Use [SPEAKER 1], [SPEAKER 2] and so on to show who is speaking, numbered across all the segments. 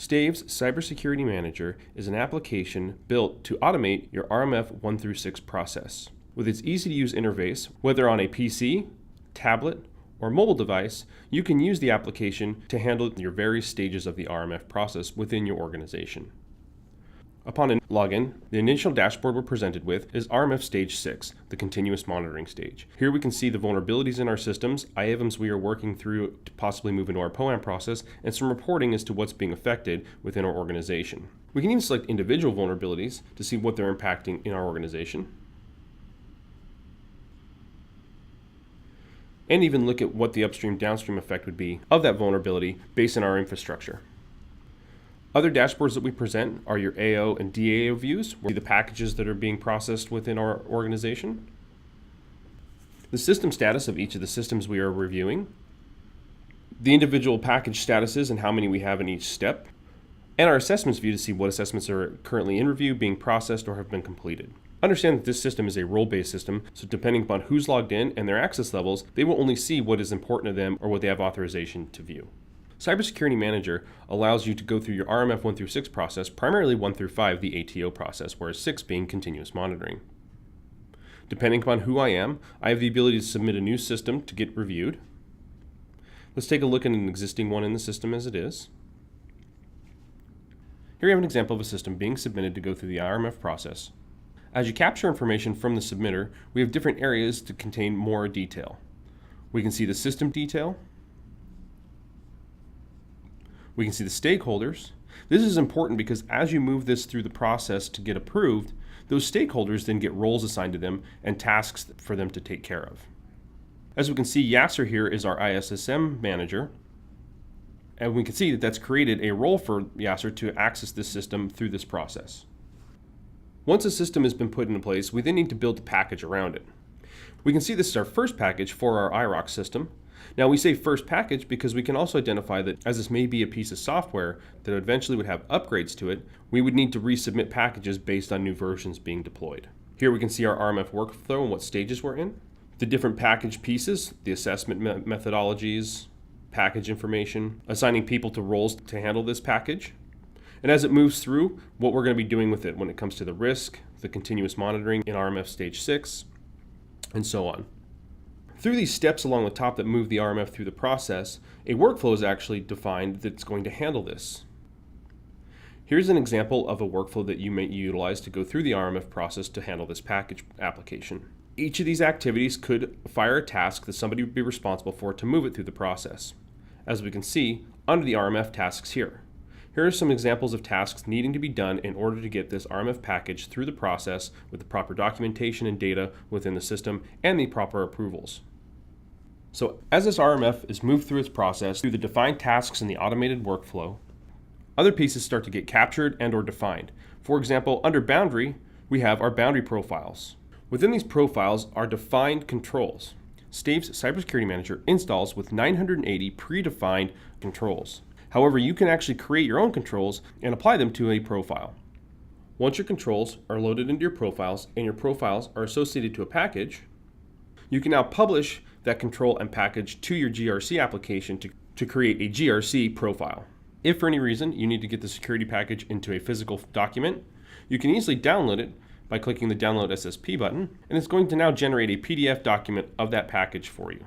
[SPEAKER 1] Stave's Cybersecurity Manager is an application built to automate your RMF 1 through 6 process. With its easy-to-use interface, whether on a PC, tablet, or mobile device, you can use the application to handle your various stages of the RMF process within your organization. Upon a login, the initial dashboard we're presented with is RMF Stage 6, the continuous monitoring stage. Here we can see the vulnerabilities in our systems, items we are working through to possibly move into our POAM process, and some reporting as to what's being affected within our organization. We can even select individual vulnerabilities to see what they're impacting in our organization, and even look at what the upstream-downstream effect would be of that vulnerability based on our infrastructure. Other dashboards that we present are your AO and DAO views, where the packages that are being processed within our organization, the system status of each of the systems we are reviewing, the individual package statuses and how many we have in each step, and our assessments view to see what assessments are currently in review, being processed, or have been completed. Understand that this system is a role-based system, so depending upon who's logged in and their access levels, they will only see what is important to them or what they have authorization to view. Cybersecurity Manager allows you to go through your RMF 1 through 6 process, primarily 1 through 5, the ATO process, whereas 6 being continuous monitoring. Depending upon who I am, I have the ability to submit a new system to get reviewed. Let's take a look at an existing one in the system as it is. Here we have an example of a system being submitted to go through the RMF process. As you capture information from the submitter, we have different areas to contain more detail. We can see the system detail. We can see the stakeholders. This is important because as you move this through the process to get approved, those stakeholders then get roles assigned to them and tasks for them to take care of. As we can see, Yasser here is our ISSM manager, and we can see that that's created a role for Yasser to access this system through this process. Once a system has been put into place, we then need to build a package around it. We can see this is our first package for our IROC system. Now we say first package because we can also identify that as this may be a piece of software that eventually would have upgrades to it, we would need to resubmit packages based on new versions being deployed. Here we can see our RMF workflow and what stages we're in, the different package pieces, the assessment methodologies, package information, assigning people to roles to handle this package, and as it moves through, what we're going to be doing with it when it comes to the risk, the continuous monitoring in RMF Stage 6, and so on. Through these steps along the top that move the RMF through the process, a workflow is actually defined that's going to handle this. Here's an example of a workflow that you may utilize to go through the RMF process to handle this package application. Each of these activities could fire a task that somebody would be responsible for to move it through the process. As we can see, under the RMF tasks here. Here are some examples of tasks needing to be done in order to get this RMF package through the process with the proper documentation and data within the system and the proper approvals. So as this RMF is moved through its process through the defined tasks in the automated workflow, other pieces start to get captured and or defined. For example, under boundary, we have our boundary profiles. Within these profiles are defined controls. Stave's Cybersecurity Manager installs with 980 predefined controls. However, you can actually create your own controls and apply them to a profile. Once your controls are loaded into your profiles and your profiles are associated to a package, you can now publish that control and package to your GRC application to create a GRC profile. If for any reason you need to get the security package into a physical document, you can easily download it by clicking the Download SSP button, and it's going to now generate a PDF document of that package for you.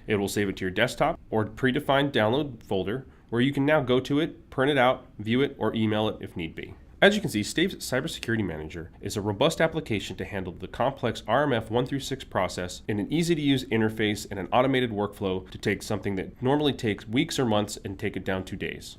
[SPEAKER 1] It will save it to your desktop or predefined download folder, where you can now go to it, print it out, view it, or email it if need be. As you can see, Stave's Cybersecurity Manager is a robust application to handle the complex RMF 1 through 6 process in an easy-to-use interface and an automated workflow to take something that normally takes weeks or months and take it down to days.